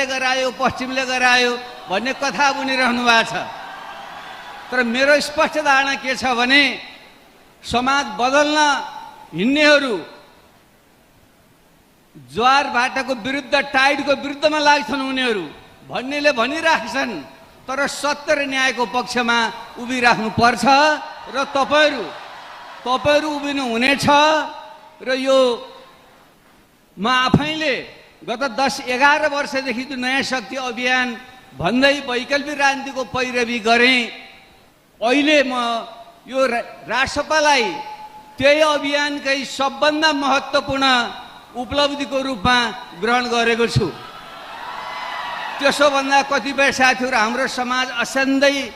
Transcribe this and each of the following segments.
गरायो पश्चिमले गरायो भन्ने कथा बुनिरहनु भएको छ। तर मेरो स्पष्ट धारणा के छ भने समाज बदल्न हिँड्नेहरू ज्वार भाटाको विरुद्ध टाइडको विरुद्धमा लाग्छन् उनीहरू भन्नेले भनिराख्छन्, तर सत्य र न्यायको पक्षमा उभिराख्नु पर्छ र तपाईहरू उभिनु हुनेछ। र यो म आफैले गत 10-11 वर्षदेखि जो नयाँ शक्ति अभियान भन्दै वैकल्पिक राजनीतिको पैरवी गरेँ, अहिले म यो राष्ट्रपालाई त्यही अभियानकै सबभन्दा महत्त्वपूर्ण उपलब्धिको रूपमा ग्रहण गरेको छु। त्यसो भन्दा कतिपय साथीहरू हाम्रो समाज असाध्यै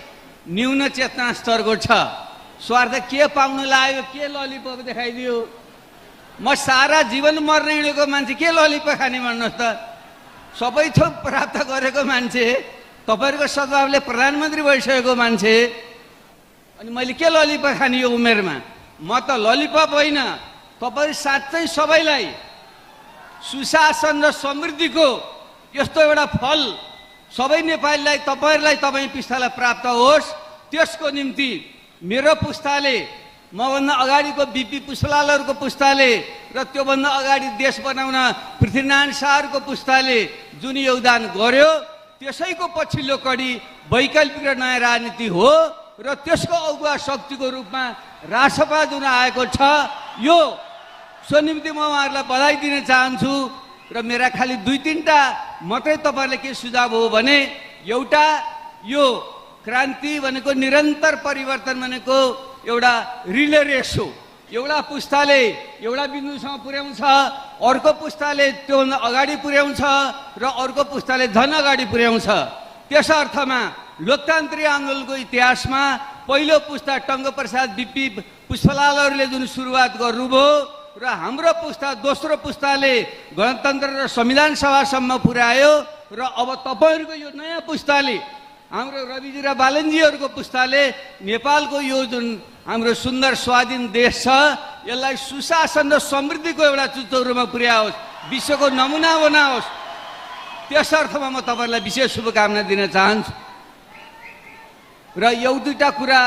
न्यून चेतना स्तरको छ। स्वार्थ के पाउन लाग्यो, के ललिपप देखाइदियो। म सारा जीवन मर्न हिँडेको मान्छे के ललिपप खाने भन्नुहोस् त। सबै थोक प्राप्त गरेको मान्छे, तपाईँहरूको सद्भावले प्रधानमन्त्री भइसकेको मान्छे, अनि मैले के ललिपप खाने यो उमेरमा। म त ललिपप होइन, तपाईँ साँच्चै सबैलाई सुशासन र समृद्धिको यस्तो एउटा फल सबै नेपालीलाई तपाईहरुलाई तपाईँ पिस्तालाई प्राप्त होस्, त्यसको निम्ति मेरो पुस्ताले, मभन्दा अगाडिको बिपी पुष्पलालहरूको पुस्ताले र त्योभन्दा अगाडि देश बनाउन पृथ्वीनारायण शाहको पुस्ताले जुन योगदान गर्यो, त्यसैको पछिल्लो कडी वैकल्पिक र नयाँ राजनीति हो र त्यसको अगुवा शक्तिको रूपमा राष्ट्रपा जुन आएको छ, यो सो निम्ति म उहाँहरूलाई बधाई दिन चाहन्छु। र मेरा खाली 2-3टा मात्रै तपाईहरुले के सुझाव हो भने, एउटा यो क्रान्ति भनेको निरन्तर परिवर्तन भनेको एउटा रिले रेस हो। एउटा पुस्ताले एउटा बिन्दुसम्म पुर्याउँछ, अर्को पुस्ताले त्योभन्दा अगाडि पुर्याउँछ र अर्को पुस्ताले झन अगाडि पुर्याउँछ। त्यस अर्थमा लोकतान्त्रिक आन्दोलनको इतिहासमा पहिलो पुस्ता टङ्कप्रसाद बिपी पुष्पलालहरूले जुन सुरुवात गर्नुभयो र हाम्रो पुस्ता दोस्रो पुस्ताले गणतन्त्र र संविधान सभासम्म पुर्यायो र अब तपाईहरुको यो नयाँ पुस्ताले, हाम्रो रविजी र बालनजीहरूको पुस्ताले नेपालको यो जुन हाम्रो सुन्दर स्वाधीन देश छ, यसलाई सुशासन र समृद्धिको एउटा चुचौरोमा पुर्याओस्, विश्वको नमुना बनाओस्। त्यस अर्थमा म तपाईहरुलाई विशेष शुभकामना दिन चाहन्छु। र यो 2टा कुरा